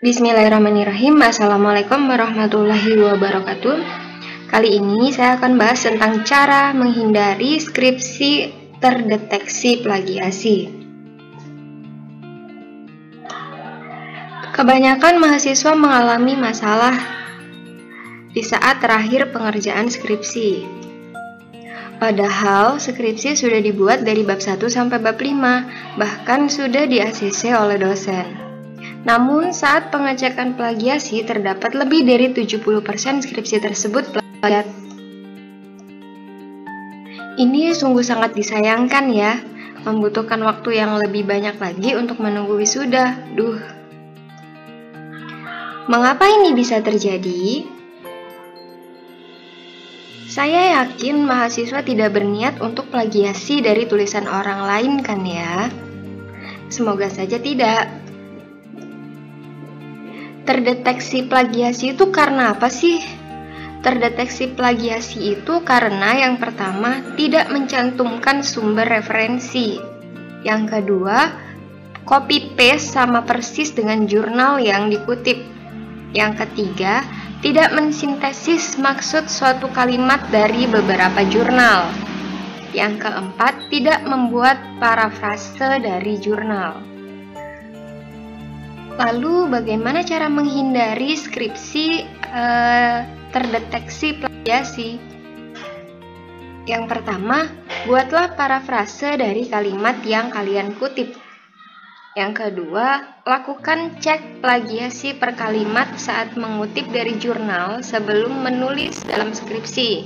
Bismillahirrahmanirrahim. Assalamualaikum warahmatullahi wabarakatuh. Kali ini saya akan bahas tentang cara menghindari skripsi terdeteksi plagiasi. Kebanyakan mahasiswa mengalami masalah di saat terakhir pengerjaan skripsi. Padahal skripsi sudah dibuat dari bab 1 sampai bab 5, bahkan sudah di-ACC oleh dosen. Namun saat pengecekan plagiasi terdapat lebih dari 70% skripsi tersebut plagiat. Ini sungguh sangat disayangkan ya, membutuhkan waktu yang lebih banyak lagi untuk menunggu wisuda. Mengapa ini bisa terjadi? Saya yakin mahasiswa tidak berniat untuk plagiasi dari tulisan orang lain kan ya? Semoga saja tidak. Terdeteksi plagiasi itu karena apa sih? Terdeteksi plagiasi itu karena yang pertama tidak mencantumkan sumber referensi. Yang kedua, copy paste sama persis dengan jurnal yang dikutip. Yang ketiga, tidak mensintesis maksud suatu kalimat dari beberapa jurnal. Yang keempat, tidak membuat parafrase dari jurnal. Lalu bagaimana cara menghindari skripsi terdeteksi plagiasi? Yang pertama, buatlah parafrase dari kalimat yang kalian kutip. Yang kedua, lakukan cek plagiasi per kalimat saat mengutip dari jurnal sebelum menulis dalam skripsi.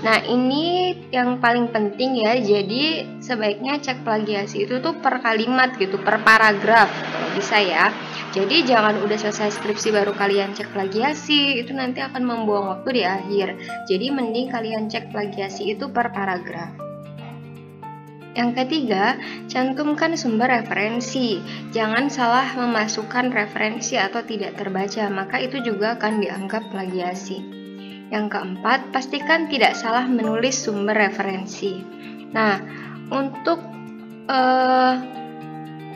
Nah, ini yang paling penting ya, jadi sebaiknya cek plagiasi itu tuh per kalimat gitu, per paragraf kalau bisa ya. Jadi jangan udah selesai skripsi baru kalian cek plagiasi, itu nanti akan membuang waktu di akhir. Jadi mending kalian cek plagiasi itu per paragraf. Yang ketiga, cantumkan sumber referensi. Jangan salah memasukkan referensi atau tidak terbaca, maka itu juga akan dianggap plagiasi. Yang keempat, pastikan tidak salah menulis sumber referensi. Nah, untuk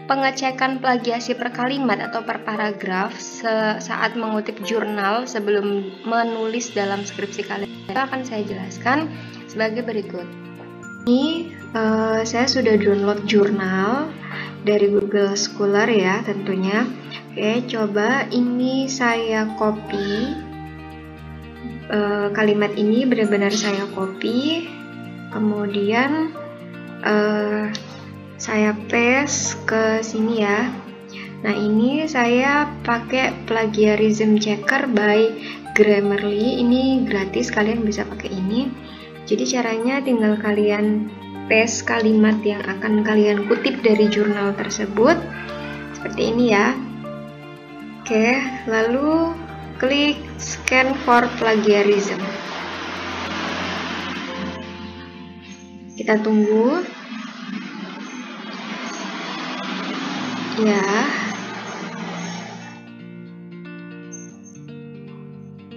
pengecekan plagiasi per kalimat atau per paragraf saat mengutip jurnal sebelum menulis dalam skripsi kalian akan saya jelaskan sebagai berikut. Ini saya sudah download jurnal dari Google Scholar ya tentunya. Oke, coba ini saya copy. Kalimat ini benar-benar saya copy. Kemudian saya paste ke sini ya. Nah, ini saya pakai plagiarism checker by Grammarly. Ini gratis, kalian bisa pakai ini. Jadi caranya tinggal kalian paste kalimat yang akan kalian kutip dari jurnal tersebut seperti ini ya. Oke, lalu klik scan for plagiarism. Kita tunggu. Ya.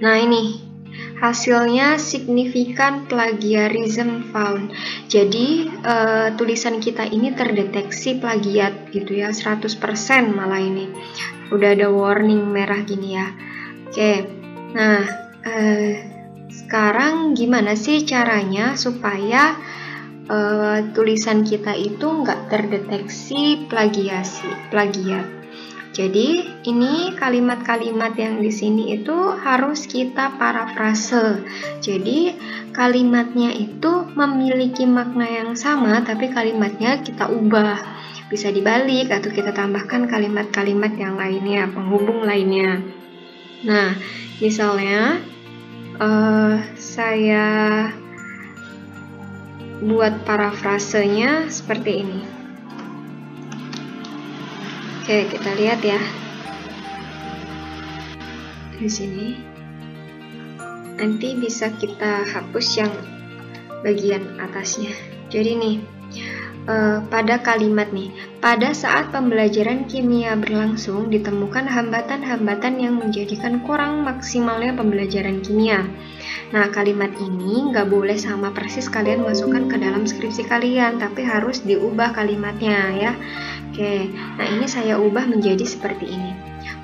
Nah, ini hasilnya signifikan plagiarism found. Jadi tulisan kita ini terdeteksi plagiat gitu ya, 100% malah ini. Udah ada warning merah gini ya. Oke. Nah, sekarang gimana sih caranya supaya tulisan kita itu nggak terdeteksi plagiat. Jadi ini kalimat-kalimat yang di sini itu harus kita parafrase. Jadi kalimatnya itu memiliki makna yang sama, tapi kalimatnya kita ubah. Bisa dibalik atau kita tambahkan kalimat-kalimat yang lainnya, penghubung lainnya. Nah, misalnya saya buat parafrasenya seperti ini. Oke, kita lihat ya. Di sini. Nanti bisa kita hapus yang bagian atasnya. Jadi nih, pada kalimat nih, pada saat pembelajaran kimia berlangsung ditemukan hambatan-hambatan yang menjadikan kurang maksimalnya pembelajaran kimia. Nah, kalimat ini nggak boleh sama persis kalian masukkan ke dalam skripsi kalian, tapi harus diubah kalimatnya ya. Oke, nah ini saya ubah menjadi seperti ini.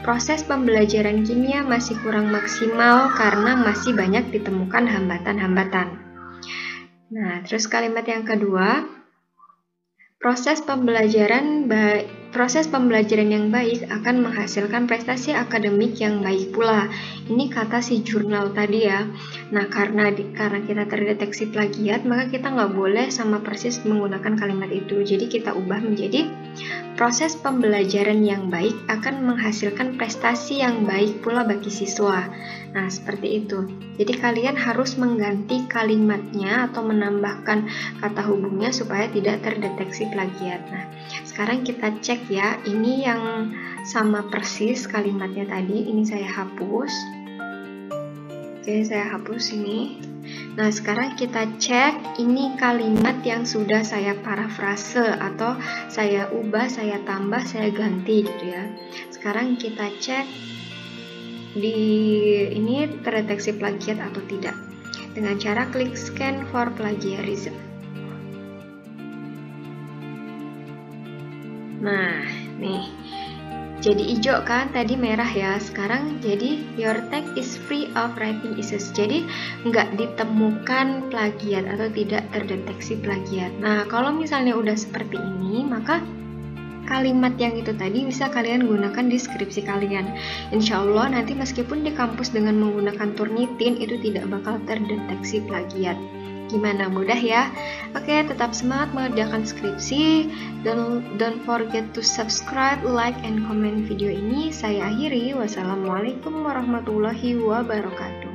proses pembelajaran kimia masih kurang maksimal karena masih banyak ditemukan hambatan-hambatan. Nah, terus kalimat yang kedua, proses pembelajaran yang baik akan menghasilkan prestasi akademik yang baik pula. Ini kata si jurnal tadi ya. Nah, karena kita terdeteksi plagiat, maka kita nggak boleh sama persis menggunakan kalimat itu. Jadi kita ubah menjadi proses pembelajaran yang baik akan menghasilkan prestasi yang baik pula bagi siswa. Nah, seperti itu. Jadi kalian harus mengganti kalimatnya atau menambahkan kata hubungnya supaya tidak terdeteksi plagiat. Nah, sekarang kita cek ya, ini yang sama persis kalimatnya tadi, ini saya hapus. Oke, saya hapus ini. Nah, sekarang kita cek ini kalimat yang sudah saya parafrase atau saya ubah, saya tambah, saya ganti gitu ya. Sekarang kita cek di ini terdeteksi plagiat atau tidak dengan cara klik scan for plagiarism. Nah, nih. Jadi hijau kan, tadi merah ya. Sekarang jadi your text is free of writing issues. Jadi nggak ditemukan plagiat atau tidak terdeteksi plagiat. Nah, kalau misalnya udah seperti ini, maka kalimat yang itu tadi bisa kalian gunakan di skripsi kalian. Insya Allah nanti meskipun di kampus dengan menggunakan Turnitin itu tidak bakal terdeteksi plagiat. Gimana, mudah ya? Oke, tetap semangat mengerjakan skripsi. Don't forget to subscribe, like, and comment video ini. Saya akhiri. Wassalamualaikum warahmatullahi wabarakatuh.